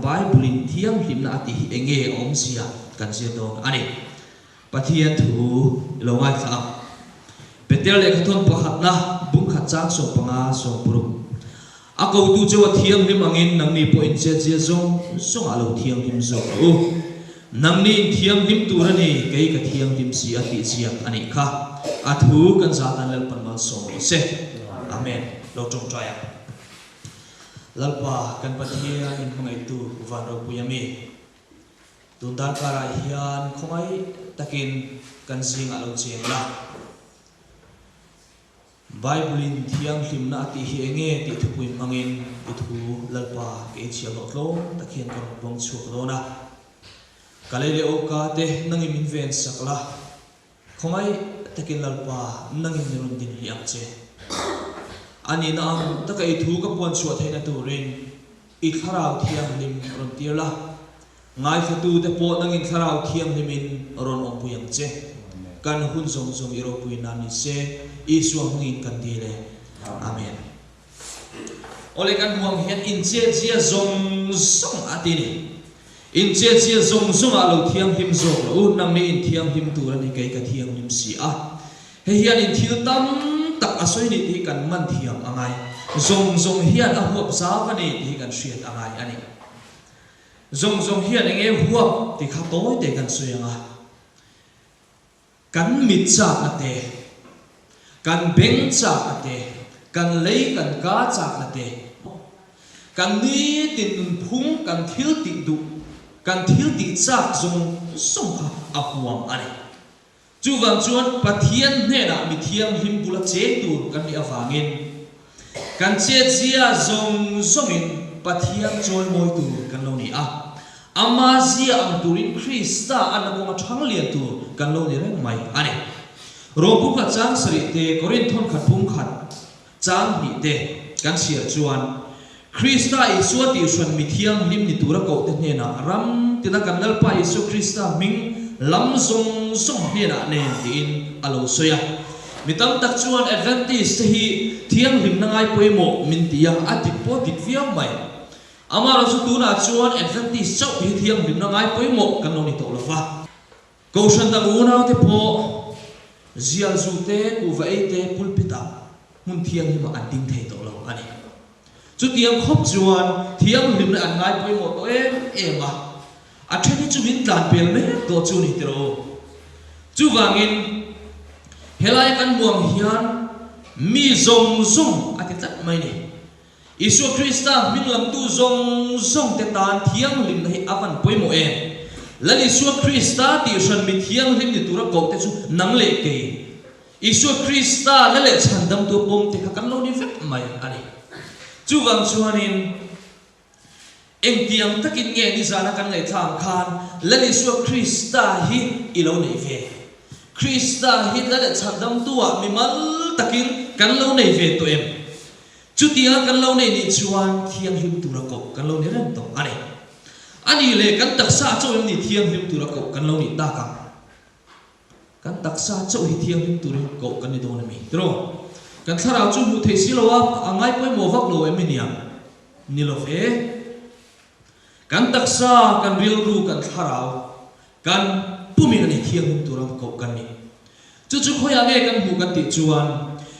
Bible thiam him na ati enge om sia kan sia do ani pathian thu longai tha Betel le khathon pakhat na bung khat chang so panga so puru ako tu chawa thiam him angin nangni po in che che zong song alo thiam him zo nangni thiam him turani kei ka thiam him si ati siak ani kha athu kan satan lal pan mal so se amen lo trong traya lalpa kan pathia in khongai tu van ro puyami tundan kara hian khongai takin kan sing alo cheng la Bible in thiam him na ati hi enge ti thupui mangin uthu lalpa ke chiam lo tlo takhian kan bong chuk lo na kalele oka te nangin min ven sakla khongai takin lalpa nangin nerun din hi ang che ani na ang takai thu ka pon chuat haina turin I kharau thiam lim ron tirla ngai phatu te po nangin kharau thiam limin ron om puyang che kan hun zong zong iro pui nani se Iswa ngin kan dile amen ole kan huang hian in che chia zong song atini in che chia zong song alo thiam him zo lo nam ni in thiam him tu ran kai ka thiam him si a he hian in thil tam tak asoi ni ti kan man thiam angai zong zong hian a huap sa ka ni ti kan hriat angai ani zong zong hian enge huap ti kha toi te kan suanga kan mit cha ate kan beng cha ate kan lei kan ka cha ate kan ni tin phung kan thil ti du kan thil ti cha zong song kha a huam ani chu wang chuan pathian hne na mi thiam him bula che tur kan ni awangin kan che chia zong zongin pathian choi moi tur kan lo ni a ama zia am turin Krista anako thang lian tu kan lo ni reng mai ani robu ka chang sri te Korinthon khat phum khat chang ni te kan sia chuan Krista Isu ti swan mi thiam lim ni tura ko te hne na ram ti na kan lalpa Isu Krista ming lam zong song hne na ne tin alo soya mitam tak chuan Adventist hi thiam lim na ngai poimo min tia ati po dit viam mai amara su tu na chuan Adventist chau hi thiam lim na ngai poimo kan lo ni to lo fa ko shan da una te po zial zu te ku vai te pulpita mun thiam hi ma anding thei to lo ani chu tiam khop chuan thiam lim na an ngai poimo to em a a theni chu min tlan pel me to chu ni tero chu wangin helai kan muang hian mi zong zong ati tat mai ni Isu Krista min lam tu zong zong te tan thiam lim na hi avan poimo em lani Isu Krista ti shan mi thiam lim ni tura ko te chu nang le ke Isu Krista le chandam tu pom te ka kan lo ni vet mai ani chu wang chuanin eng tiang takin nge ni zana kan ngai thang khan lani Isu Krista hi ilo nei ve Krista hi le chandam tu a mi mal takin kan lo nei ve to em chu tia kan lo nei ni chuan thiam him tura ko kan lo ni ren to ani le kan taksa chaw em ni thiam him tura ko kan lo ni ta ka kan taksa chaw hi thiam him tura ko kan ni do na mi tro kan thara chu mu thei silowa angai poi mo vak lo em ni am ni lo fe kan taksa kan ril ru kan thara kan pumin ani thiam him tura ko kan ni chu khoya nge kan mu kan ti chuan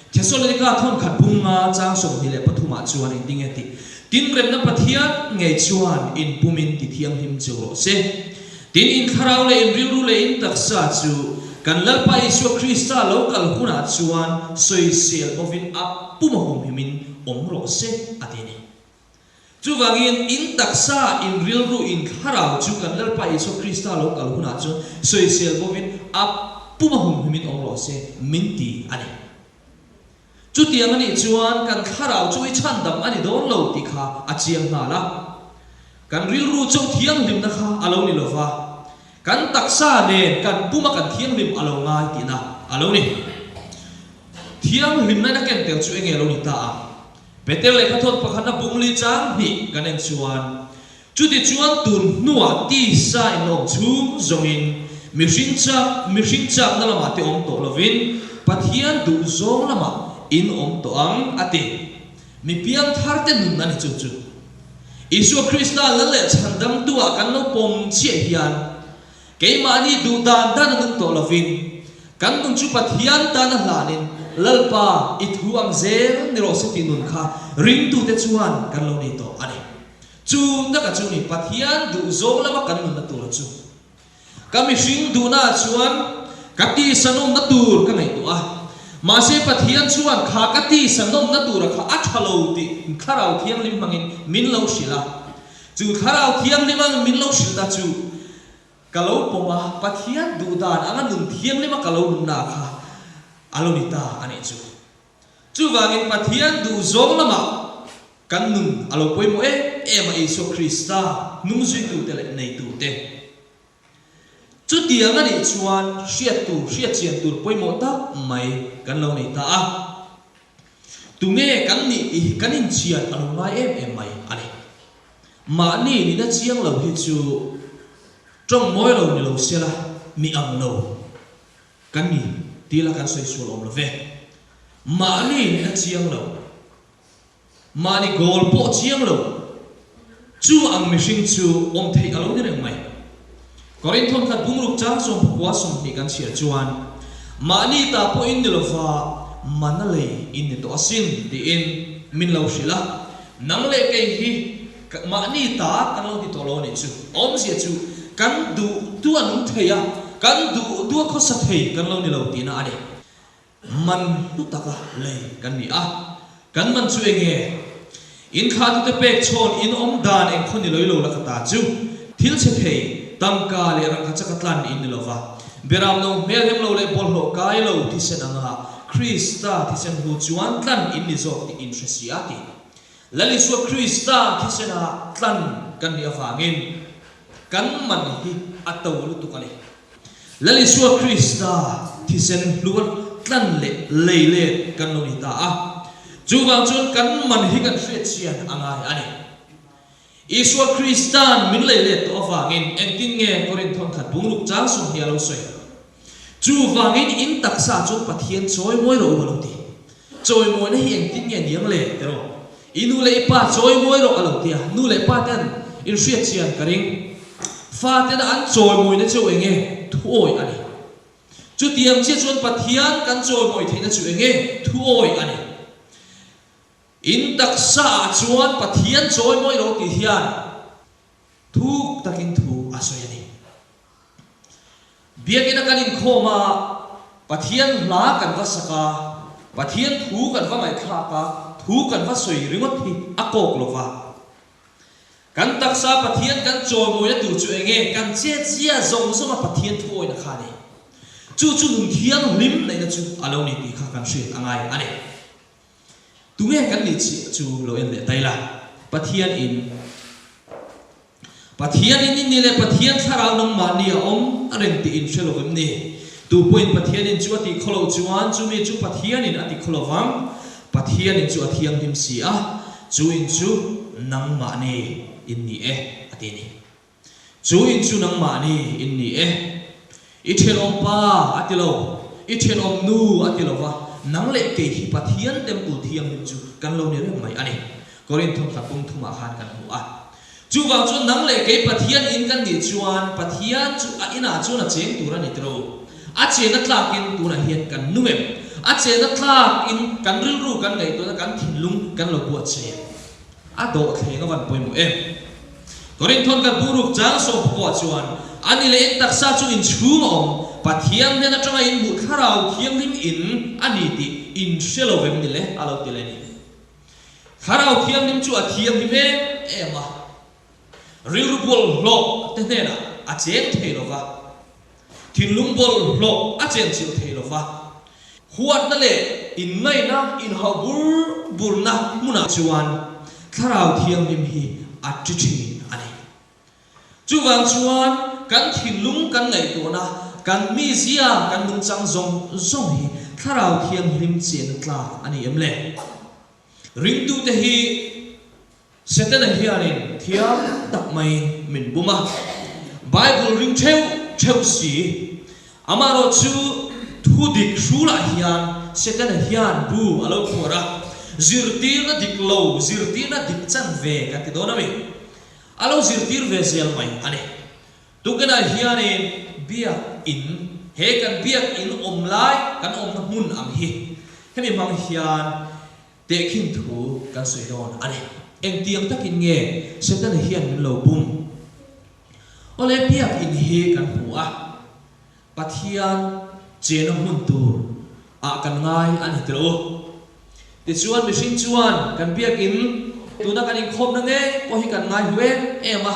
Thessalonика thon khat bunga chang som ni le pathuma chuan in ding eti tin rem na pathian ngei chuan in pumin ti thiam him chu se tin in kharau le in riu le in taksa chu kan lalpa Isu Krista local huna chuan soi sel ovin up puma hom himin omro se atini chu wangin in taksa in riu in kharau chu kan lalpa Isu Krista local huna chu soi sel ovin up puma hom himin omro se minti ani chu tiang ani chuan kan kharau chui chandam ani don lo ti kha achiang na la kan ril ru chau thiang lim na kha alo ni lova kan taksa ne kan puma kan thiang lim alo ngai ti na alo ni thiang lim na ken tel chu enge lo ni ta betel le khathot pakhana bungli chang ni kan en chuan chu ti chuan tun nuwa ti sa in lo chu zongin mihring chak na lama te om to lovin pathian du zong lama in om to ang ati mi piang thar te nun nani chu Isu Krista lale chandam tua kan lo pom chia hian ke mani du dan dan nung to lovin kan nung chu pathian ta na hlanin lalpa ithu ang zel ni ro sitinun kha ring tu te chuan kan lo ni to ani chu na ka chu ni pathian du zong lama kan nun na tur chu kami sing du na chuan kati sanom na tur ka ngai to a ma se pathian chuan kha kati sanom na tur kha athalo ti kharau thiang lim mangin min lo sila chu kharau thiang lim mang min lo sil ta chu kalau poma pathian du dan anga nun thiang lim kalau nun na kha alonita ani chu wangin pathian du zong lama kan nun alo poi mo ema Isu Krista nung zui tu te le nei tu te chu tiang ani chuan hriat chian tur poi mo ta mai kan lo nei ta a tu nge kan ni kan in chian alo mai em mai ani ma ni na chiang lo hi chu trong moi lo ni lo sela mi ang lo kan ni tila kan soi su lo ve ma ni na chiang lo ma ni gol po chiang lo chu ang mishing chu om thei alo ni reng mai Korinthon khat bungruk chang som kwa som ni kan sia chuan mani ta po in lo fa manale in to asin di in min lo sila nang le ke hi mani ta kan lo di to lo ni chu om sia chu kan du tu an theya kan du tu kho sa thei kan lo ni lo ti na ani man tu taka le kan ni a kan man chu enge in kha tu te pek chon in om dan eng khoni loi lo la ka ta chu thil che thei tamka le rang kha chakatlan in lova beram no melhem lo le bol lo kai lo ti sen anga Krista ti sen hu chuan tlan in ni zo ti interesiati lali su Krista ti sen a tlan kan ni awangin kan man hi ataw lu tu kale lali su Krista ti sen luan tlan le leile kan lo ni ta a chuwang chun kan man hi kan hret chian anga ani Isu Kristan min leile to awangin engtin nge Korinthon khat bungruk chang som hi alo soi chu wangin in taksa chu pathian choi moi ro lo ti choi moi na hi engtin nge niang le tero inu le pa choi moi ro alo ti nu le pa tan in hriat chian karing fa te an choi moi na chu enge thu oi ani chu tiang che chon pathian kan choi moi theina chu enge thu oi ani in taksa chuan pathian choi moi ro ti hian thu takin thu asoyani biakina kanin khoma pathian la kan vasaka pathian thu kan va mai khaka thu kan va soi ringot hi akok lova kan taksa pathian kan choi moi na tu chu enge kan che chia zong zoma pathian thu oi na khani chu nun thiang lim nei na chu alo ni ti kha kan hriat angai ani tunge kan ni chi chu lo en le taila pathian in ni le pathian tharau nang mani om aren ti in shelo gam ni tu point pathian in chu ati kholo chuan chu mi chu pathian in ati kholowang pathian in chu athiang dim si a chu in chu nang mani in ni ati ni chu in chu nang mani in ni i thelom pa ati lo i thelom nu ati lo wa nang le ke hi pathian temple thiam nim chu kan lo ni re mai ani Korinthon kapung thuma khan kan hu a chu wang chu nang le ke pathian in kan ni chuan pathian chu a ina chu na cheng tur ani tro a che na tlak in tu na hian kan nuem a che na tlak in kan ril ru kan nei to na kan thin lung kan lo buat che a do thlenga wan poi mu Korinthon kan buruk jang so ko chuan ani le taksa chu in chung om pathian ne na tanga in mu tharau thiang lim in ani ti in shelo vem ni le alo ti le ni tharau thiang lim chu a thiang lim ema ril bol lo te ne na a cheng thei lo wa thin lung bol lo a cheng chil thei lo wa huat na le in ngai na in ha bur na muna chuan tharau thiang lim hi a chi chi ani chu wang chuan kan thin lung kan ngai to na kan mi zia kan lung chang zong hi tharau thiang lim chen tla ani em le ring tu te hi setan hianin thiam tak mai min buma Bible ring theu si amaro chu thu dik shula hian setan hian bu alo khora zirti na dik lo zirti na dik chan ve ka ti dona mi alo zirtir vezel mai ani tukena hiani biak in he kan biak in omlai kan om na mun am hi hemi mang hian te khin thu kan soidon ani eng tiang takin nge setan hian min lo bum ole biak in he kan hu a pathian chena mun tur a kan ngai ani tro ti chuan mi sing chuan kan biak in tuna kan in khom na nge ko hi kan ngai hwe ema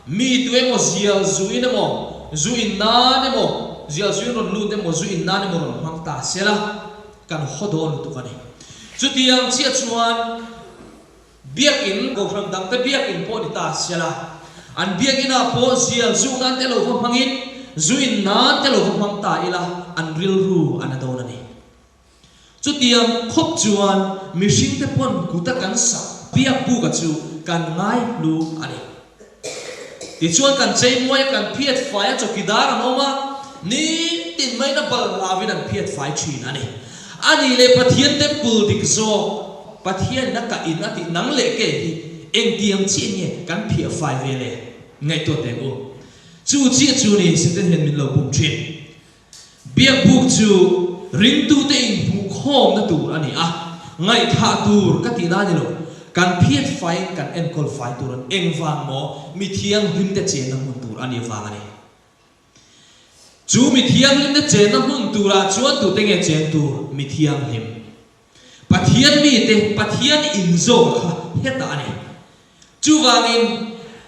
mi tueng mo zial zuin mo zuin na ne mo zial zuin ron lu ne mo zuin na ne mo ron mang ta sela kan hodon tu kan chu tiang chia chuan biak in go from dang te biak in po di ta sela an biak ina po zial zu nan te lo ko mangin zuin na te lo ko mang ta ila an ril ru an adon ani chu tiang khop chuan mi sing te pon ku ta kan sa biak bu ka chu kan ngai lu ani ti chuan kan chei moi kan phiat fai cho kidar anoma ni tin mai na bal lavin an phiat fai thin ani le pathian te pul dik zo pathian na ka in ati nang le ke hi eng tiang chi nge kan phia fai ve le ngai to te o chu chi chu ni siten hen min lo bum thin biak buk chu ring tu te in bu khom na tur ani ngai tha tur ka ti na ni lo kan phiat fai kan enkol fai turan eng wang mo mi thiang him te che na mun tur ani wang ani chu mi thiang him te che na mun tura chuan tu te nge chen tur mi thiang him pathian mi te pathian in zo kha heta ani chu wangin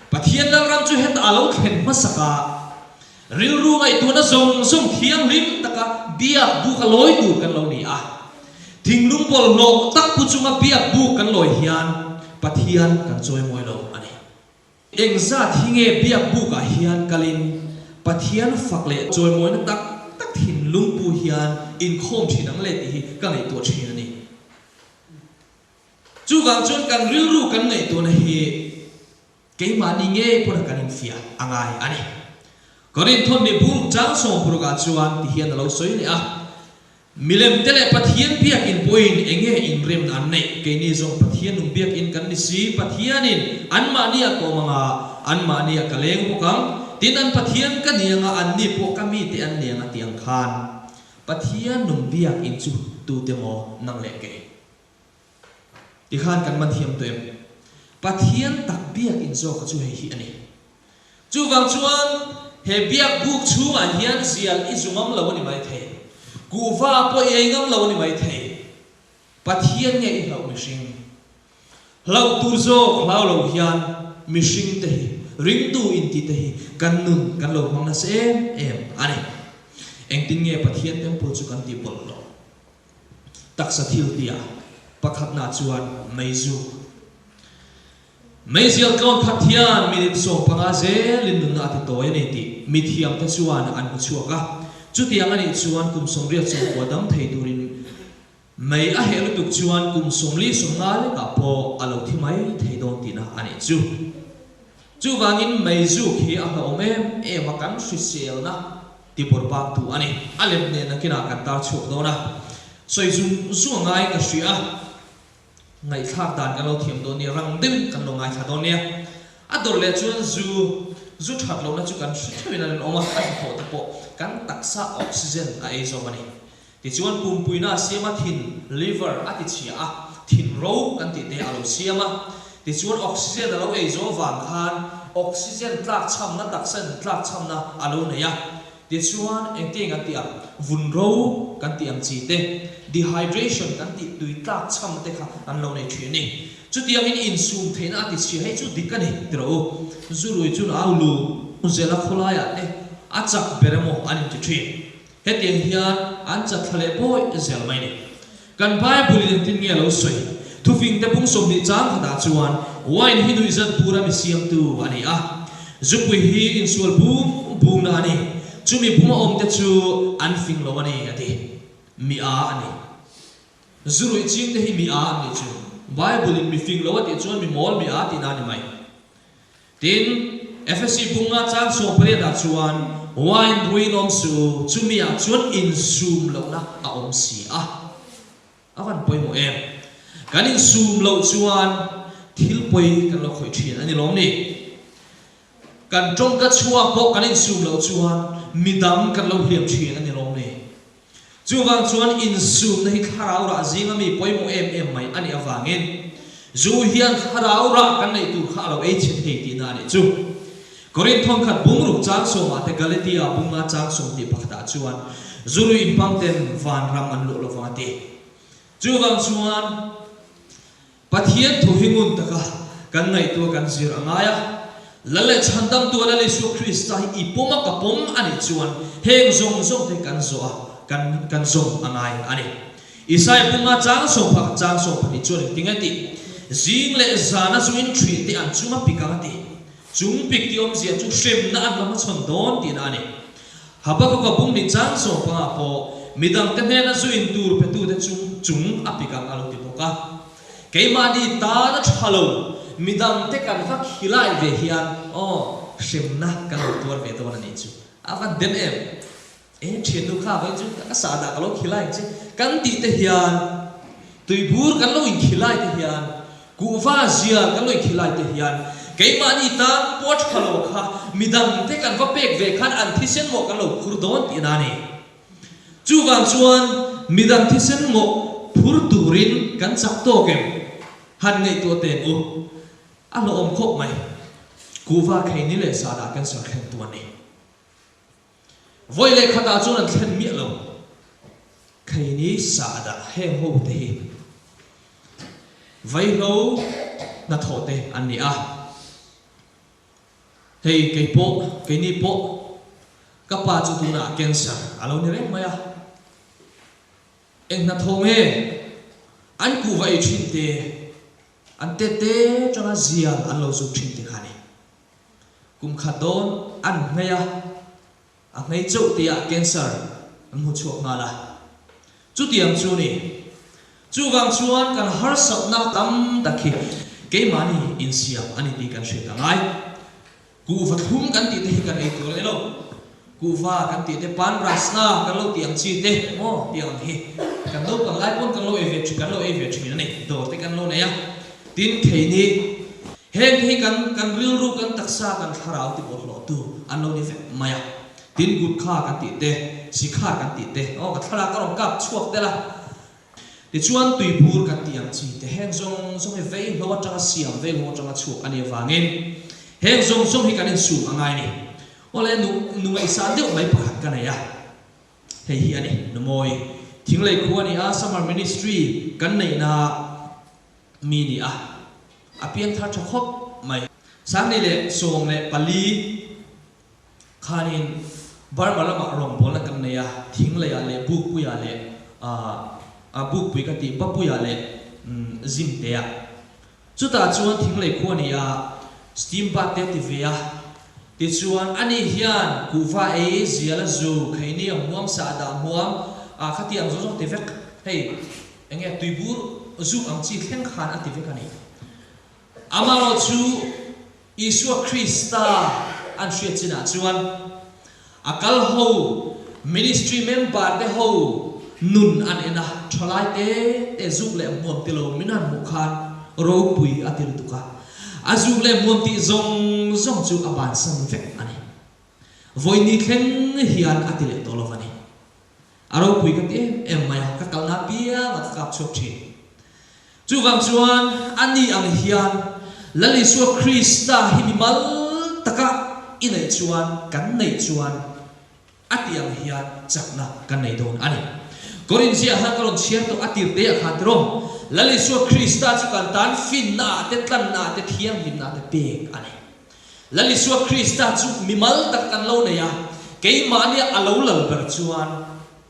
pathian lang ram chu het alo khen masaka ril ru ngai tu na zong zong thiang him taka bia bu ka loi tur kan lo ni thinglung bol no tak pu chunga biak bu kan loi hian pathian kan choi moi lo ani engza thinge biak bu ka hian kalin pathian fakle choi moi na tak thinlung pu hian in khom thinang le ti ka ngai to thin ani chu wang chon kan ril ru kan ngai to na hi keima ni nge pon kan in fia angai ani korin thon ni bur chang som pur ga chuan ti hian lo soi ni milem tele pathian biak in point enge in rem an nei ke ni zong pathian nung biak in kan ni si pathian in an ma nia ko manga an ma nia kaleng pokam tin an pathian ka nianga an ni po kami te an nianga tiang khan pathian nung biak in chu tu te mo nang le ke ti khan kan man thiam to em pathian tak biak in zo ka chu hi ani chu wang chuan he biak buk chu a hian zial i zungam lo ni mai the kuwa po engam lo ni mai thei pathian nge i lo mishing lo tur zo lau lo hian mishing te hi ring tu in ti te hi kan nun kan lo hang na sem em ani eng tin nge pathian temple chu kan ti bol lo tak sa thil tia pakhat na chuan meizu meizial kaun pathian minit so panga zel in nun na ti to ni ti mithiam te chuan an ku chuaka chu tiang ani chuan kum som ria chu kodam thei turin mai a hel tuk chuan kum som li som ngal ka po alo thi mai thei don tina ani chu wangin mai zu khi a ha omem e makan shisel na ti por ba tu ani alem ne na kina kan tar chu do na soi zu ngai ka sia ngai thak dan ka lo thiam do ni rang dim kan lo ngai tha do ne ador le chuan zu that lo na chu kan thwina len oma kan ho ta po kan taksa oxygen a ei zo mani ti chuan pum puina siama thin liver ati chia thin ro kan ti te alo siama ti chuan oxygen alo ei zo wang khan oxygen tlak cham na taksan tlak cham na alo ne ya ti chuan engting atia vun ro kan ti am chi te dehydration kan ti tui tlak cham te kha an lo nei thini chu tiang in insum theina ati chi hei chu dikani tro zurui chun aulu zela kholaya te achak beremo anin ti thri hetiang hian an chat thale boy zel mai ni kan bible in tin nge lo soi thu fing te pung som ni chang khada chuan wine hi nuizat pura mi siam tu ani zupui hi in sul bum na ani chumi buma om te chu an fing lo ani ati mi ani zurui ching te hi mi ani chu bible in mi fing lo ati chuan mi mol mi ti na ni mai tin FSC bunga chang so pre da chuan wine ruin om su chumia chuan in sum lo na a om si avan poi mo em kan in sum lo chuan thil poi kan lo khoi thien ani lom ni kan trong ka chua ko kan in sum lo chuan midam kan lo hiam thin ani rom ni chu wang chuan in sum nei kharau ra zinga mi poimo em mai ani awangin zu hian kharau ra kan nei tu kha lo ei chin hei ti na ni chu korin thong khat bungruk chang so ma te galatia bunga chang so ti pakta chuan zulu in pangten van ram an lo lovati chu wang chuan pathian thu hingun taka kan nei tu kan zir angaya lale chandam tu lale su Krista hi ipoma kapom ani chuan heng zong zong te kan zo kan zong angai ani isai bunga chang so phak chang so phani chuan tingati jing le zana zuin thri te an chuma pikati chung pik ti om zia chu shrem na an lama chon don tin ani habaka ka bung ni chang so pa po midang te na zuin tur pe tu te chung apikang alo ti boka keimani ta na thalo midam te kan va khilai ve hian shimna kan tur ve to ni chu avan dem thenu kha vai chu ka sa da kalo khilai che kan ti te hian tuibur kan lo in khilai te hian kuwa zia kan lo khilai te hian keimani ta pot khalo kha midam te kan va pek ve khan an thisen mo kan lo khurdon ti na ni chu wang chuan midam thisen mo phur turin kan chak to kem han nei to te u alo om khop mai kuwa khaini le sa da kan sar khen tu ni voi le khata chuan an thlen mi lo khaini sa da he ho te hi vai lo na tho te an ni a hei ke po ke ni po ka pa chu tu na cancer alo ni re maya eng na tho me an ku vai thin te an te chona zia an lo zu thin te khani kum khadon an ngeya a ngei chau te a cancer an mu chuak nga la chu tiang chu ni chu wang chuan kan har sap na tam takhi ke mani in siam ani ti kan sheta ngai ku vathum kan ti te kan ei tur elo ku va kan ti te pan rasna kan lo tiang chi te mo tiang hi kan lo kan lai pon kan lo eve chi kan lo eve chi ni do te kan lo ne ya tin kheini heng hi kan ril ru kan taksa kan tharau ti bol lo tu an lo ni fe maya tin gut kha kan ti te sikha kan ti te ka thara ka rom kap chuak te la ti chuan tui bur kan tiang chi te heng zong he vei lo atanga siam vei lo atanga chuak ani wangin heng zong hi kan in su angai ni ole nu ngai san de mai pakhat kan ya hei hi ani nomoi thinglei khu ani a summer ministry kan nei na mi ni a apian thar thkhop mai sang ni le song le pali khanin barbara ma rom bola kan ne ya thinglei a le buk pu ya le a buk pu ka ti pa pu ya le zim te ya chuta chuan thinglei khu ani a steam ba te ti ve ya ti chuan ani hian kuwa e ziala zu khaini muam sa da muam a khati ang zo te vek hei enge tuibur zu ang chi thleng khan ati vek ani amalo chu Isua Krista an shia china chuan akal ho ministry member te ho nun an ena tholai te zuk le muam ti lo minan mu khan ro pui atil tuka azuk le muam ti zong chu aban sam vek ani voini thleng hian atile tolovani aro pui ka ti em maya ka kalna pia mat kap chok thi chu wang chuan ani ang hian lali su Krista himimal taka inai chuan kan nei chuan atiang hian chakna kan nei don ani korin sia han kalon chiar to atir te khan rom lali su Krista chu kan tan fin na te tlan na te thiam him na te pek ani lali su Krista chu mimal tak kan lo ne ya ke mani alo lal ber chuan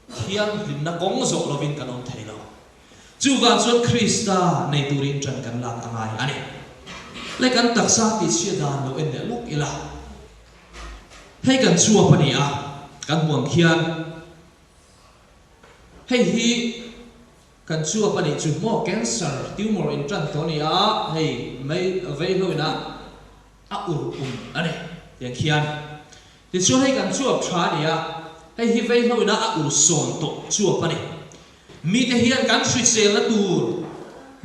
thiam him na kong zo lovin kanon thailo chu wa chu Krista nei turin tran kan lak angai ani le kan taksa ti sia dan lo en le lok ila hei kan chua pani a kan buang khian hei hi kan chua pani chu mo cancer tumor in tran to ni a hei mai vei lo na a ur ane yang khian ti chu hei kan chua thra ni a hei hi vei lo na a ur son to chua pani mi te hian kan sui sel na tur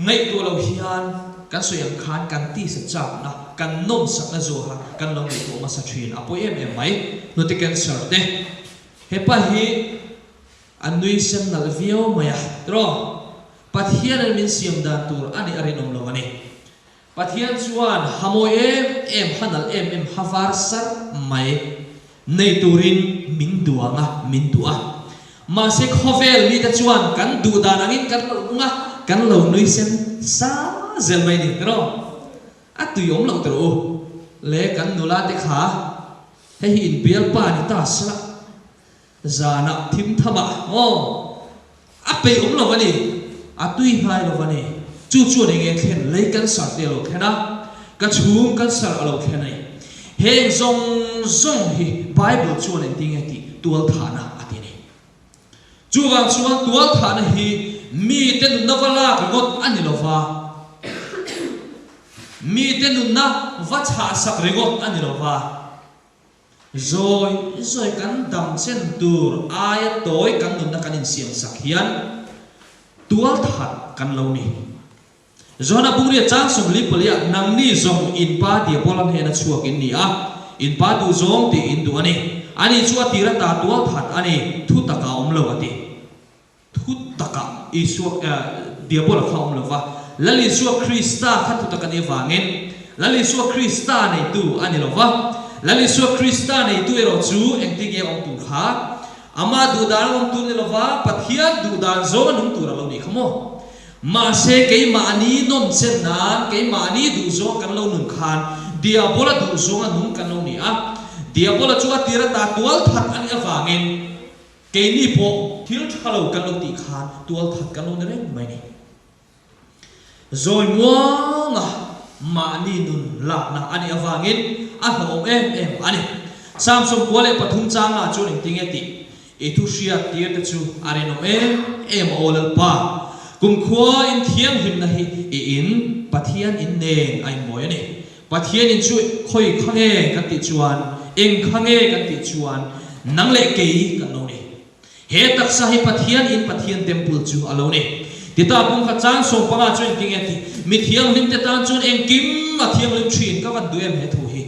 ngai to lo hian kan soyang khan kan ti sa chap na kan nom sak na zo ha kan long ni to ma sa thin apoi em mai no te cancer te he pa hi anui sem nal vio maya tro pathian al min siam da tur ani arinom lo ani pathian chuan hamoi em hanal em havar sar mai nei turin min duanga min dua ma se khovel mi ta chuan kan du da nangin kan lo nga kan lo nui sem sa zel mai ni tro atui om lo tro le kan nula te kha he hi in bial pa ni ta sa zana thim thama o ape om lo ani atui hai lo ani chu chu ne nge khen le kan sar te lo khena ka chung kan sar lo khenai he zong zong hi bible chuan en ting ati tual thana atini chu wang chuan tual thana hi mi te nu navala ka got ani lova mi te nu na va cha sak regot ani lova rồi kan dam chen tur aya toy kan nu na kan in siam sak hian tual that kan lo ni zona bungri chang som li polia nang ni zong in pa dia bolam he na chuak in ni a in pa du zong ti in du ani chua tira ta tual that ani thu taka om lo ati thu taka isuak dia bola kha om lo va lali suak krista khat thu taka ni wangin lali suak krista nei tu ani lo va lali suak krista nei tu ero chu engti ge om tu kha ama du dan om tu ni lo va pathian du dan zo nung tu ra lo ni khamo ma se ke ma ani nom chen na ke ma ani du zo kan lo nun khan dia bola du zo nung kan lo ni a dia bola chu atira ta tual that ani awangin ke ni po thil thalo kan lo ti khan tual that kan lo ne re mai ni zoi muanga ma ni nun la na ani awangin a hom em ani samsung kwale pathum changa chu ning tingeti e thu sia tir te chu areno em olal pa kum khwa in thiang him na hi e in pathian in ne ai moi ani pathian in chu khoi khange kan ti chuan eng khange kan ti chuan nang le ke kan lo ni he tak sa hi pathian in pathian temple chu alo ni tita pung kha chang so panga chu king ati mi thiang lim te tan chun eng kim ma thiang lim thin ka kan duem he thu hi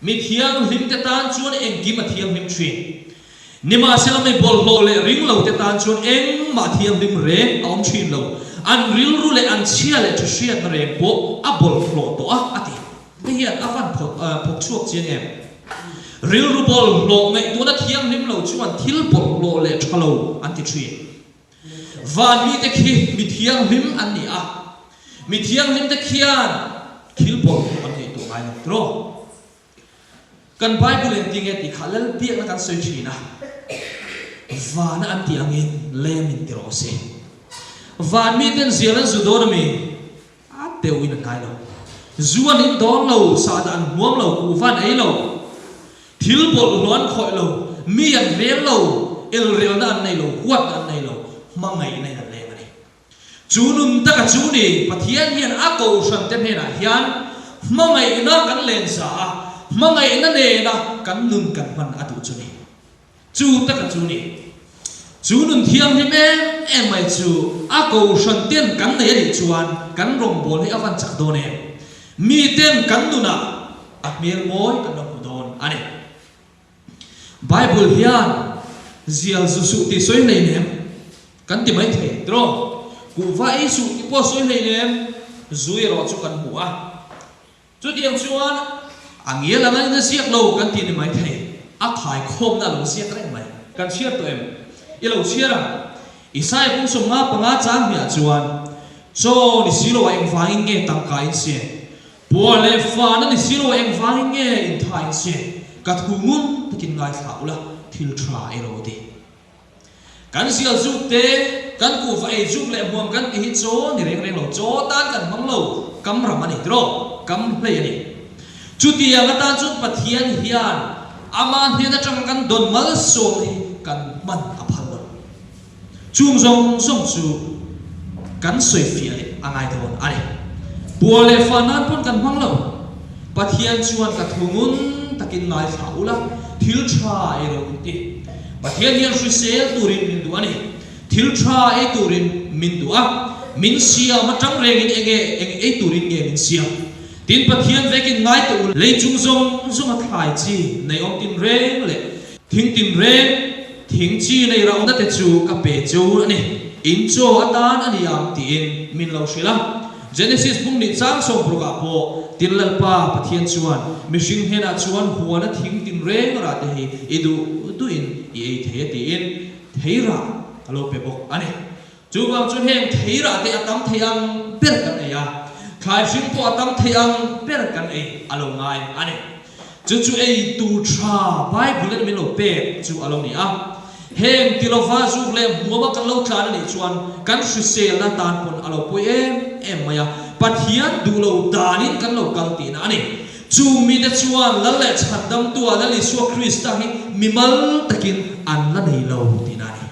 mi thiang lim te tan chun eng kim ma thiang lim thin nima selam me bol lo le ring lo te tan chun eng ma thiang lim re om thin lo an ril ru le an chia le thu sia na re po a bol flo to a ati be hian avan phok chuak chiang em ril ru bol lo ngai tu na thiang lim lo chuan thil bol lo le thalo an ti thin van mi te khi mi thiang lim an ni a mi thiang lim te khian thil bol an ni tu ai tro kan bible en tinge ti khalal piak na kan soi thina van an ti angin lem in tro se van mi ten zialan zudor mi a te win kai lo zuan in don lo sa dan nuam lo ku van ai lo thil bol lon khoi lo mi an rel lo el rel na an nei lo huat an nei lo mangai nei an le ani chu nun ta ka chu ni pathian hian a ko san te me na hian mangai na kan len sa mangai na ne na kan nun kan man atu chu ni chu ta ka chu ni chu nun thiam hi em mai chu a ko san ten kan nei ri chuan kan rong bol hi avan chak do ne mi ten kan nuna a mel moi kan no don ani bible hian zial zu su ti soi nei nem kan ti mai the tro ku vai su ti po soi nei nem zui ro chu kan hua chu tiang chuan angiel angan na siak lo kan ti ni mai the a khai khom na lo siak re mai kan siat to em i lo siara isai pung som nga panga chang mia chuan cho ni silo wa eng wangin nge tang ka in se po le fa na ni silo wa eng wangin nge in tha in se ka thumun takin ngai thaula thil thra e ro ti kan sial zuk te kan ku fa e zuk le muam kan hi cho ni reng reng lo cho tan kan mang lo kam ram ani tro kam hle ani chu ti ang ta chu pathian hian ama he na chang kan don mal so ni kan man aphal lo chung zong zong chu kan soi fi ani angai don ani puale fanan pun kan mang lo pathian chuan ka thumun takin ngai thaula thil tha e ro ti pathian hian sui sel turin min du ani thil tha e turin min du a min sia ma tang reng in enge turin nge min sia tin pathian vekin ngai tu leichung zong a thlai chi nei ong tin reng le thing tin reng thing chi nei raung na te chu ka pe chu ani in cho atan ani am ti in min lo shila Genesis bung ni chang som proga po tin lalpa pathian chuan mishing hena chuan huana thing tin reng ra te hi idu tu in e the ti in theira alo pe bok ani chu bang chun heng theira te atam theiang per kan aya khai sing po atam theiang per kan ei alo ngai ani chu ei tu tha bible min lo pe chu alo ni a heng tilova zu le muwa kan lo tlan ni chuan kan su se la tan pon alo poi em maya pathian du lo danin kan lo kal ti na ani chu mi de chuan la le chandam tu ala li su krista hi mimal takin an la nei lo ti na ni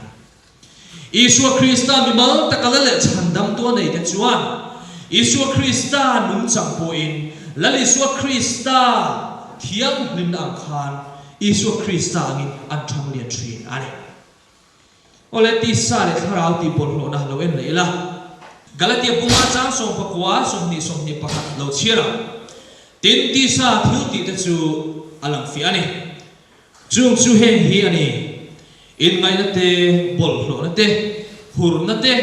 Isu krista mimal takala le chandam tu nei te chuan Isu krista nung chang po in la li su krista thiang lim na khan Isu krista angin an thang lian thin ani ole ti sa le tharau ti bol lo na lo en leila Galatia bunga chang som pakwa som ni pakhat lo chira tin ti sa thil ti te chu alang fi ani chung chu hen hi ani in ngai na te bol lo na te hur na te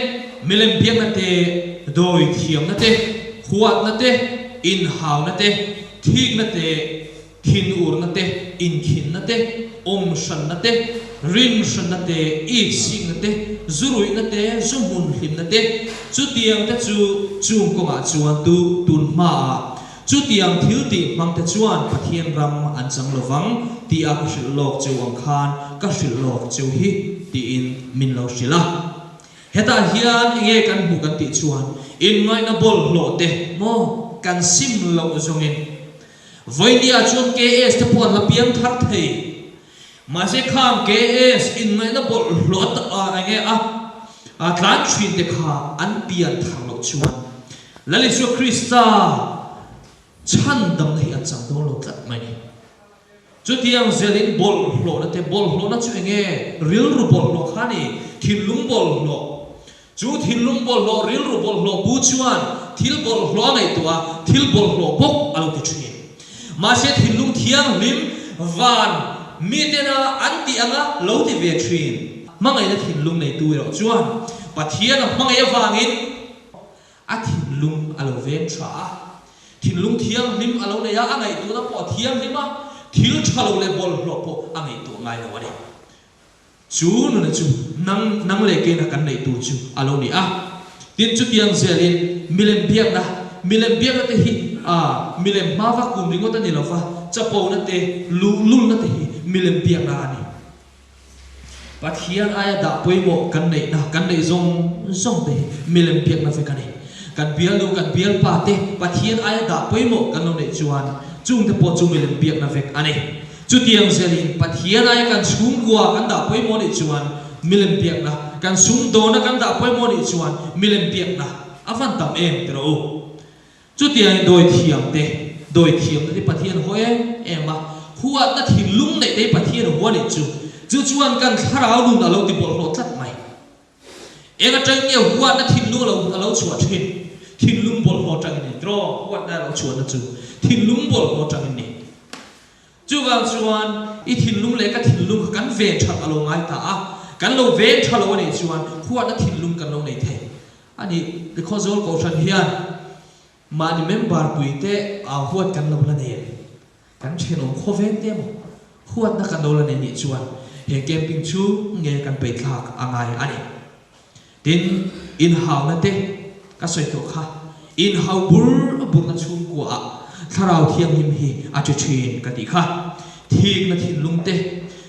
milem biak na te doi thiam na te khuat na te in haw na te thik na te thin ur na te in khin na te om shan na te rin shan na te i sing na te zurui na te zumun hlim na te chu tiang te chu chung ko nga chuan tu tun ma chu tiang thil ti mang te chuan pathian ram an chang lovang ti a ka shil lok chu ang khan ka shil lok chu hi ti in min lo shila heta hian nge kan bu kan ti chuan in ngai na bol lo te mo kan sim lo zongin voidia chuan ks te pon la piang thar thei ma se kham ks in ngai na bol lo ta nge a tlan thin te kha an pian thar lo chuan lali su krista chan dam nei a chang do lo tat mai chu tiang zelin bol lo na te bol lo na chu nge ril ru bol lo khani thilung bol lo chu thilung bol lo ril ru bol lo bu chuan thil bol lo ngai tua thil bol lo bok alo ti thri ma se thilung thiang lim van mi te na anti anga lo ti ve thrin mangai na thilung nei tu ro chuan pathian mangai awangin a thilung alo ve tha thilung thiang lim alo ne ya angai tu na po thiang lim a thil thalo le bol lo po angai tu ngai lo ani chu nu na chu nang le ke na kan nei tu chu alo ni a tin chu tiang zelin milem biak na te hi milem ma va kum ringo ta ni lo fa chapo na te lul na te hi milem biak na ani pathian aya da poimo kan nei zong te milem biak na fe kan nei kan bial pa te pathian aya da poimo kan lo nei chuan chung te po chung milem biak na vek ani chu tiang zelin pathian aya kan chung kwa kan da poimo ni chuan milem biak na kan sum do na kan da poimo ni chuan milem biak na avan tam em tro chu tiang doi thiam te pathian hoe ema huat na thilung nei te pathian ho ni chu chuan kan tharau lu na lo ti bol lo tlat mai ega tang ye huat na thilung lo chuat thin thilung bol ho tang ni tro huat na lo chuat na chu thilung bol ho tang ni chu ga chuan I thilung le ka thilung kan ve that alo ngai ta kan lo ve thalo ni chuan huat na thilung kan lo nei the ani because all caution hian mani member puite a huat kan lo la nei kan chenom khoven te mo huat na kan lo la nei ni chuan he camping chu nge kan pe thak angai ani tin in haw na te ka soi to kha in haw bur na chum kwa tharau thiam him hi a chu thin ka ti kha thik na thin lung te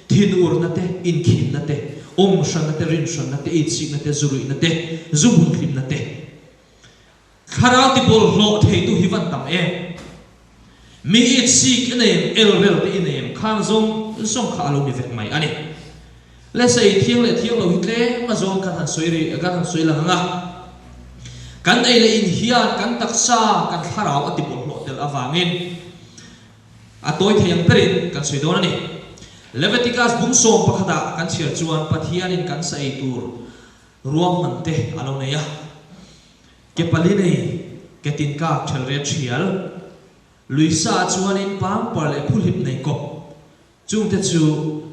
thin ur na te in khin na te om shan na te rin shan na te it sik na te zurui na te zumun khim na te tharau ti bol lo thei tu hi van tam mi it sik nem el rel te nem khang zong kha alo ni vek mai ani le sei thiang lo hitle ma zong kan han soi la nga kan ei le in hian kan taksa kan tharau ati bol lo tel awangin atoi theyang perin kan soi don ani Leviticus bung som pakhata kan chhir chuan pathian in kan sai tur ruam man te alo ne ya ke pali nei ke tin ka thel re thial luisa chuan in pang par le phul hip nei ko chung te chu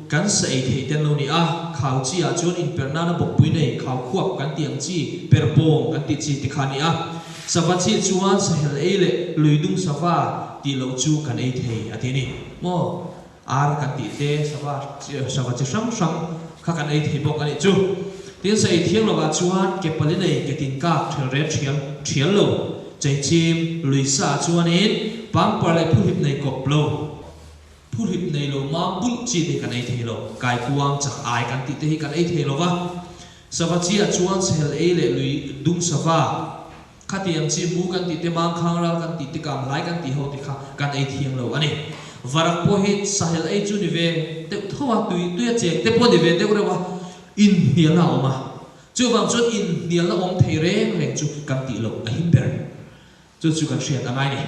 kan sei thei ten lo ni a khau chi a chuan in perna na bok pui nei khau khuap kan tiang chi perbong kan ti chi ti khani a sava chi chuan sahel ei le luidung sava ti lo chu kan ei thei atini mo ar kan ti te sava chi sang sang kha kan ei thei bok ani chu tin sei thiang lo ba chuan ke pali nei ke tin ka thel re thial lo chei chim luisa chuan in pang par le phul hip nei kop lo phul hip nei lo ma bul chi te kan ei thei lo kai kuang chak ai kan ti te hi kan ei thei lo wa sava chi a chuan sahel ei le lui dung sava khatiam chi mu kan ti te mang khang ra kan ti te kam lai kan ti ho ti kha kan ei thiang lo ani varak po hi sahel ei chu ni ve te thowa tui chek te po ni ve te ko wa in hial na oma chu bang chu in hial na om thei reng chu kan ti lo a him ber chu kan hriat angai ni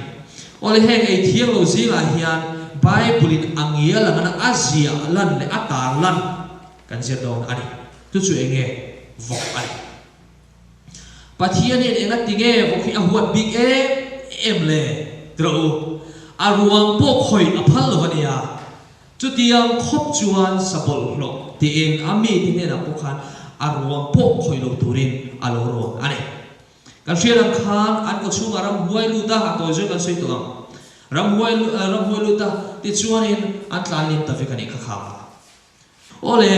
ole heng ei thiang lo zinga hian bible in angia la ngana azia lan le atar lan kan zer don ani chu enge vok ai pathian in enga tinge vokhi a huat big em le tro aruang po khoi aphal lo ania chu tiang khop chuan sabol lo ti en ami ti ne na pokhan aruang po khoi lo turin alo ro ani kan hrian khan an ko chung aram huai lu da to je kan sei to ram huai lu ta ti chuan in an tlalin ta ve kani kha kha ole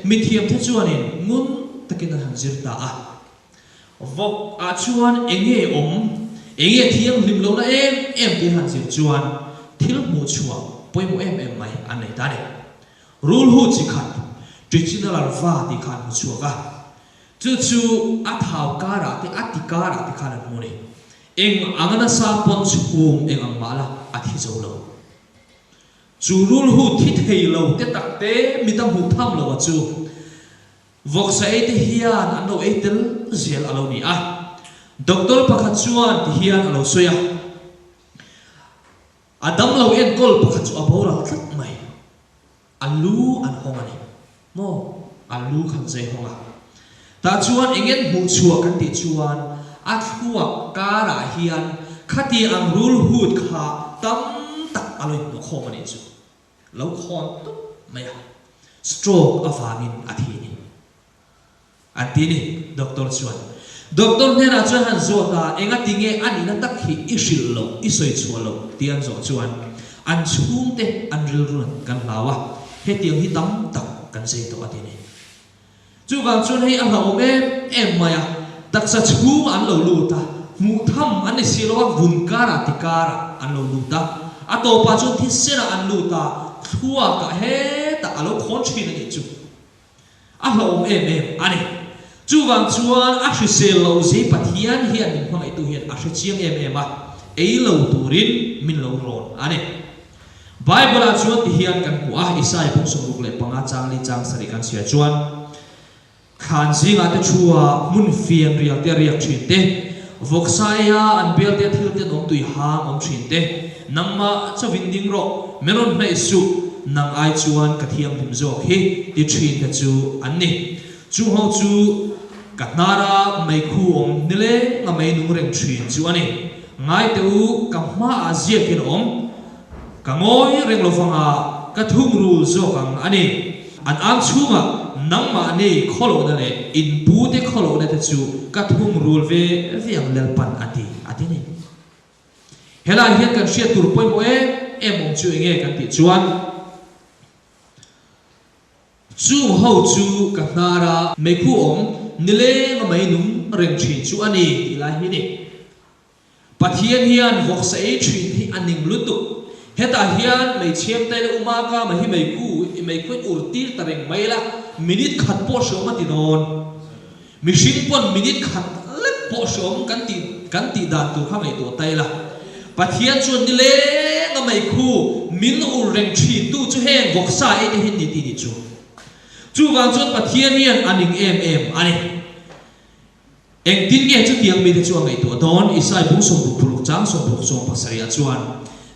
mithiam the chuan in ngun takin han zir ta a vok a chuan enge thiang lim lo na em ti han zir chuan thil mu chuwa poimu em mai an nei ta ne rule hu chi khat traditional arva ti khan mu chuwa ka chu a thau kara ti atikara ti khan mu ne eng angana sa pon chum eng ang mala athi zo lo chu rule hu thi thei lo te tak te mitam hu tham lo chu vok sai te hian an lo etel zel alo ni a doctor pakhat chuan ti hian alo soya adam lo en kol pakhat chu abora tlat mai alu an hongani mo alu khan zai honga ta chuan engen hu chua kan ti chuan a thua kara hian khati ang rul hut kha tam tak aloi no khomani chu lo khon tu maya stroke avangin athini atini doctor chuan doctor ne na chuan han zo ta enga tinge ani na tak hi ishil lo isoi chualo tian zo chuan an chung te an ril run kan lawa he tiang hi tam tak kan sei to atini chu wang chuan hei a lo em maya taksa chu an lo lu ta mu tham an si lo vun kara tikara an lo lu ta ato pa chu thi sera an lu ta thua ka he ta alo khon thin ani chu a lo em ani chu wang chuan a hri sel lo ze pathian hian min phang ai tu hian a hri chiang em a ei lo turin min lo ron ani bible a chuan ti hian kan ku a isai pung som ruk le panga chang li chang sari kan sia chuan khan zinga te chua mun fian riak te riak thin te voksaya an bel te thil te nom tui hang om thin te nangma chawin ding ro meron hnai su nang ai chuan kathiam him zo hi ti thin te chu an ni chu ho chu katnara mai khu om nile nga mai nung reng thin chu ani ngai te u kamma azia kin om kangoi reng lo fanga ka thum rul zo kang ani an ang chunga nangma ni kholo na le in pu te kholo na te chu ka thum rul ve viang lel pan ati ni hela hian kan sia tur poi mo em om chu nge kan ti chuan chu ho chu katnara me khu om nile nga mai nung reng thin chu ani ila hi ni pathian hian vok sai thin hi aning lutu heta hian mei chem te le uma ka ma hi mei khu urtir tareng maila minute khat po shoma ti don mishing pon minute khat le po shom kan ti dan tu kha mei to taila pathian chu ni le nga mei khu min ur reng thi tu chu heng vok sa e te hin ni ti ni chu wang chu pathian hian aning em ani eng tin nge chu tiang mi te chu ngai to don isai bung som puluk chang som puluk som pasaria chuan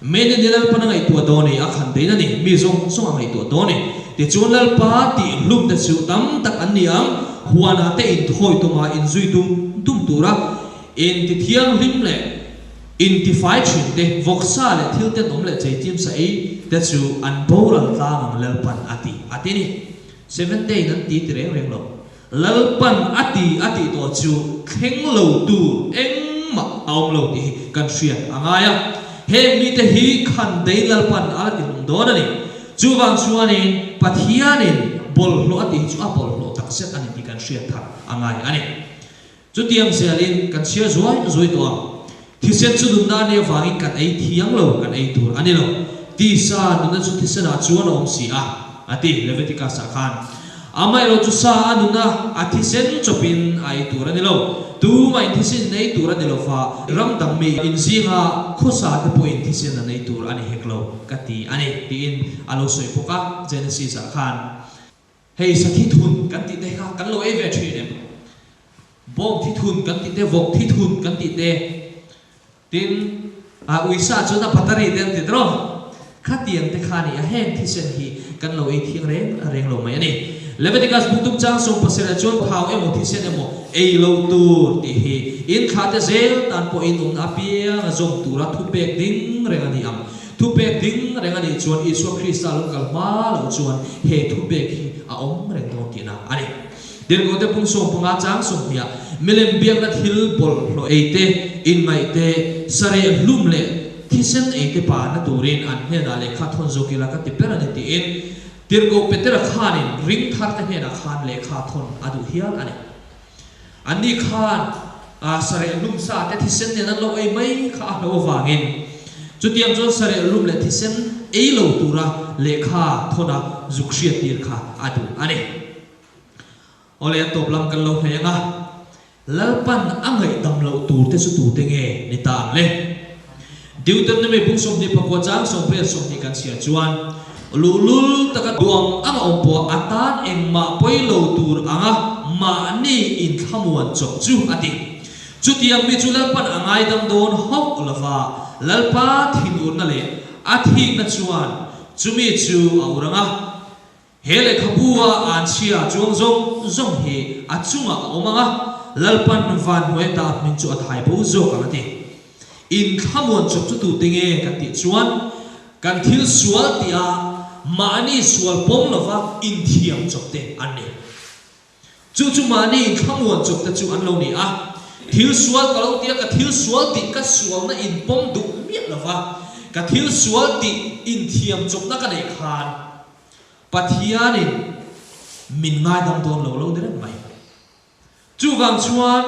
men ne lal pana ngai to don e akhan de na ni mi zong som ngai to don e te chun lal pa ti lum te chu tam tak an niang huana te in thoi to ma in zui tum tura in ti thiang lim le in ti fai thin te voksa le thil te nom le chei tim sa ei te chu an boral tang lalpan ati ni 7 day nan ti ti reng lo lalpan ati to chu kheng lo tu eng ma aum lo ti kan hriat angaya he mi te hi khan dei lalpan ati lum don ani chu wang chuanin pathianin bol lo ati chu apol lo tak set ani ti kan hriat thak angai ani chu tiang selin kan sia zoi to thi set chu dum na ne wangin kan ei thiang lo kan ei tur ani lo ti sa dun chu thi sana chuan om si ati Leviticus akhan amai lo chu sa anuna athi sen chopin ai tur ani lo tu mai thi sin nei tur ani lo fa ram dam mi in zinga khosa te point thi sen nei tur ani heklo kati ani ti in alo soi poka Genesis akhan hei sathi thun kan ti te kha kan lo e ve thri ne bom thi thun kan ti te vok thi thun kan ti te tin uisa chu na patari den ti tro khatiang te khani a hen thi sen hi kan lo e thiang reng lo mai ani Leviticus butum chang som pasera chon phau emo thi sen emo ei lo tur ti hi in khate zel tan po in apia na zong tura thu pek ding reng ani am thu pek ding reng ani chuan Isu Krista lo kal ma lo chuan he thu pek hi a om reng don ti na ani den go te pung som punga chang som hia milem biak na thil bol lo eite in mai te sare lum le thi sen eite pa na turin an he na le kha thon zo kila ka ti per ani ti in tirgo petera khanin ring thar te hena khan le kha thon adu hial ani ani khan sare lum sa te thi sen ne nan lo ei mai kha lo wangin chutiam chon sare lum le thi sen ei lo tura le kha thona zukshia tir kha adu ani ole top lam kan lo henga lalpan angai dam lo tur te su tu te nge ni ta le Deuteronomy bung som ni pakwa chang som pre som ni kan sia chuan lulul taka duang ang ompo atan eng ma poi lo tur anga ma ni in khamuan chok chu ati chutiam mi chu lalpan angai dam don hok lava lalpa thinur na le athi na chuan chumi chu auranga hele khabua an chia chuang zong he achunga omanga lalpan van hoeta min chu athai bo zo ka ati in khamuan chok chu tu tenge ka ti chuan kan thil sual tia mani sual pom lova in thiam chok te ani chu mani in khamuan chok te chu an lo ni thil sual ka lo tia ka thil sual ti ka sual na in pom du mi lova ka thil sual ti in thiam chok na ka nei khan pathianin min ngai dam don lo de mai chu wang chuan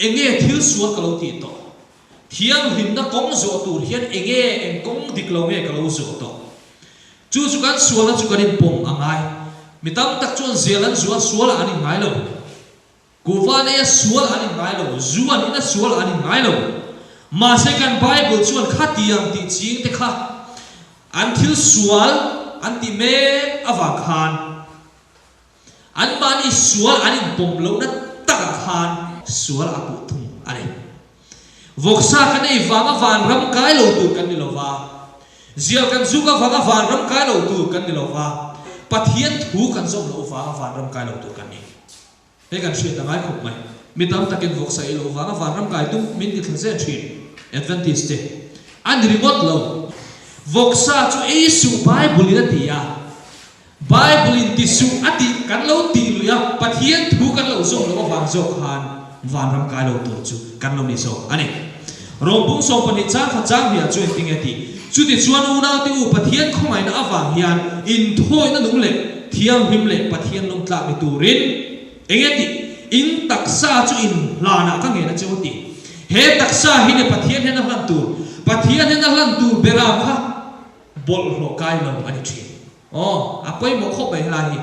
enge thil sual ka lo ti to thiang him na kong zo tur hian enge eng kong dik lo nge ka lo zo to chu kan sual na chu kan in pom angai mitam tak chuan zelan zuwa sual ani ngai lo kuwan e sual ani ngai lo zuan ina sual ani ngai lo ma se kan Bible chuan khatiang ti ching te kha an thil sual an ti me awa khan an mani sual ani pom lo na tak khan sual apu thum ani voksa kan ei wanga van ram kai lo tu kan ni lo wa zial kan zuka wanga van ram kai lo tu kan ni lo wa pathian thu kan zom lo wa van ram kai lo tu kan ni he kan shwe ta ngai khop mai mitam takin voksa i lo wanga van ram kai tu min ti thase thin advantage te an remote lo voksa chu Isu Bible ina tia Bible in ti su ati kan lo ti lu ya pathian thu kan lo zom lo wa zo khan van ram kai lo tu chu kan lo ni so ani rombung so pani cha kha chang hia chu ting ati chu ti chuan u na ti u pathian khomai na awang hian in thoi na nung le thiam him le pathian long tla mi turin engeti in taksa chu in lana ka nge na chu ti he taksa hi ne pathian he na hlan tu pathian he na hlan tu bera kha bol lo kai lo ani thi apoi mo kho bai la hi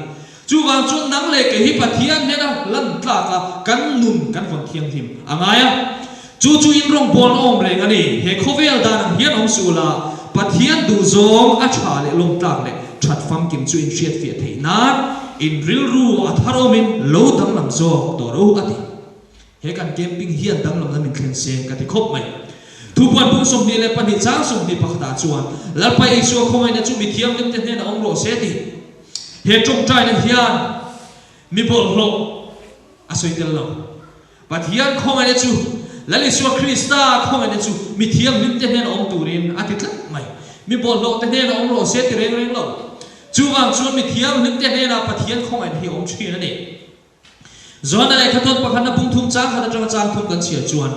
chu wang chu nang le ke hi pathian he na lan tla ka kan nun kan von thiam him angaya chu in rong bol om le ngani he khovel dan hian om sula pathian du zong a tha le long tak le that fam kim chu in shiat fi thei na in ril ru atharomin lo dang lam zo to ro ati he kan camping hian dang lam min khen se ka ti khop mai thu puan bu som ni le pani chang som ni pakhta chuan la pa i chu khomai na chu mi thiam lim te na om ro se ti he trong trai na hian mi bol ro a soi tel lo pathian khomai na chu lali suwa Krista không ai chu mi thiam lim te hen om turin atitlat mai mi bol lo te hen om ro se ti reng reng lo chu wang chuan mi thiam lim te hen a pathian không ai hi om thri na ni zona le khaton pakhan na bung thum chang khata tang chang thum kan chia chuan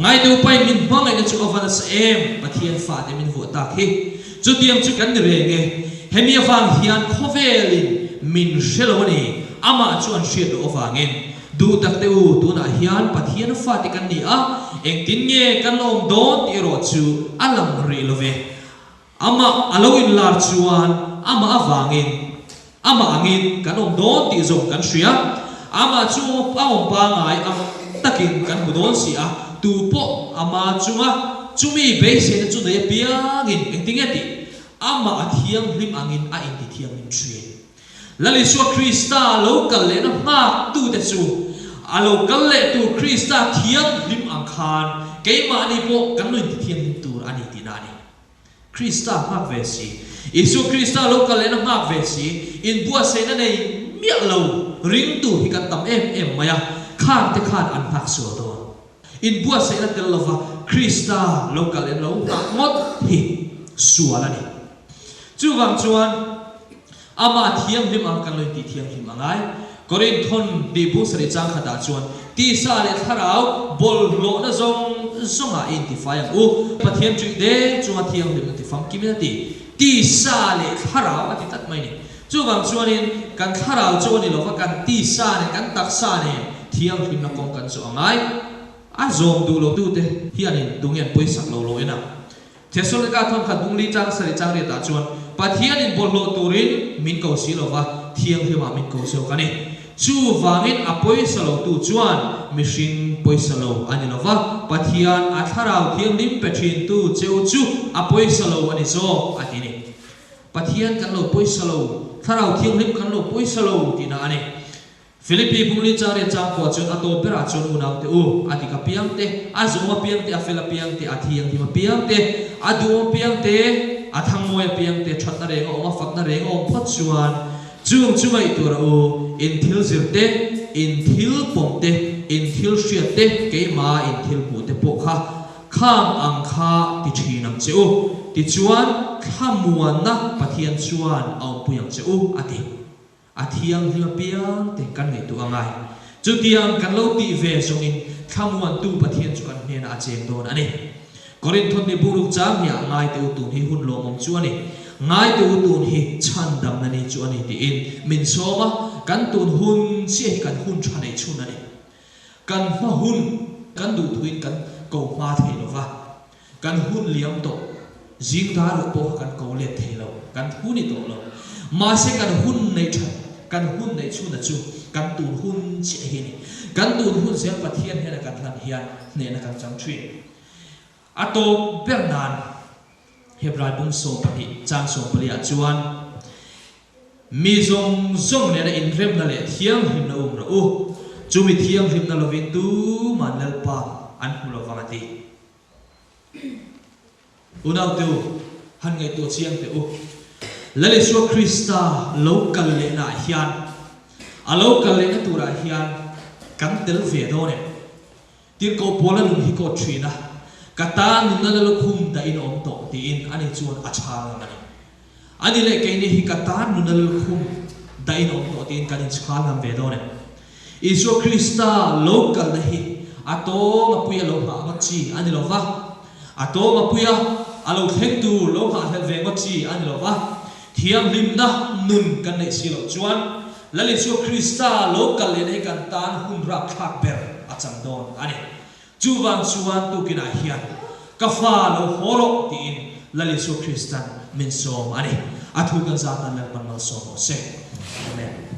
ngai do pai min hmang ai chu avanas em pathian fa te min vo ta khi chu tiam chu kan re nge hemi awang hian khovelin min sheloni ama chuan hriat do awangin du tak te u tu na hian pathian fa te kan ni a eng tin nge kan lom don ti ro chu alam ri love ama aloin lar chuan ama awangin ama angin kan om don ti zong kan hria ama chu paum pa ngai ama takin kan budon si a tu po ama chunga chumi be se chu ne piangin eng ting ati ama athiam hlim angin a in ti thiam in thri lali suwa Krista local le na ma tu te chu a local le tu Krista thiam hlim ang khan keima ani po kan noi ti thiam in tur ani ti na ni Krista mak ve si Isu Krista local le na mak ve si in bua se na nei mia lo ring tu hi kan tam em maya khan te khan an phak so do in bua se na tel lova Krista local le lo ngot hi suala ni chu wang chuan ama thiam hlim ang kan loi ti thiam hlim angai korin thon di bu sari chang khata chuan ti sa le tharau bol lo na zonga in ti fai u pathian chu de chunga thiam hlim ti fam kim na ti sa le tharau ati tat mai ni chu wang chuan in kan tharau chu ni lo ka kan ti sa ne kan tak sa ne thiam hlim na kong kan chu angai a zom du lo tu te hian in dungen poi sak lo lo ena thesol ka thon khat bung li chang sari chang re ta chuan pathian in bol lo turin min ko si lo wa thiam hlim a min ko so ka ni chu wangin apoi salo tu chuan mihring poi salo ani lo wa pathian a tharau thiam lim pethin tu cheu chu apoi salo ani zo ati ni pathian kan lo poi salo tharau thiam lim kan lo poi salo ti na ani Philippi bungli chare chang ko chun ato pera chun unaw te u ati ka piang te azuma piang te afela piang te athiang ti ma piang te adu piang te athang moya piang te thatna reng o ma fakna reng o phot chuan chung chumai tur u in thil zirte in thil pomte in thil hriate keima in thil pu te po kha kham ang kha ti thinam cheu ti chuan khamuan na pathian chuan au puyang cheu ati athiang hima piang te kan ngai tu angai chu tiang kan lo ti ve songin khamuan tu pathian chu kan hne na cheng don ani korin thon ni buruk chang ya ngai te tu hi hun lo mong chu ani ngai te tu hi chan dam na ni chu ani ti in min soma kan tun hun si kan hun thane chu na ni kan ma hun kan du thuin kan ko ma thei lo wa kan hun liam to jing da ro po kan ko le thei lo kan hu ni to lo ma se kan hun nei tha kan hun nei chu na chu kan tu hun chi hi ni kan tu hun se pathian he na kan hlan hian ne na kan chang thri ato bernan hebrai bung so pani chang so palia chuan mi zong ne na in rem na le thiam him na ra u chu mi thiam him na lovin tu man lal pa an hu lo wangati unaw tu han ngai to chiang te u lale so Krista local le na hian a local le na tura hian kan tel ve do ne tir ko pola nun hi ko thina kata nun na lo khum da in om to ti in ani chuan a chhang ani ani le ke ni hi kata nun na lo khum da in om to ti in kan in chhang am ve do ne iso Krista local na hi ato ma puya lo ha ma chi ani lo wa ato ma puya alo thek tu lo ha thel ve ma chi ani lo wa thiam lim na nun kan nei si lo chuan lali so Krista local le nei kan tan hun ra khak ber acham don ani chuwang chuan tu kina hian ka fa lo holo ti in lali so Kristan min som ani athu kan za tan le pan mal so se amen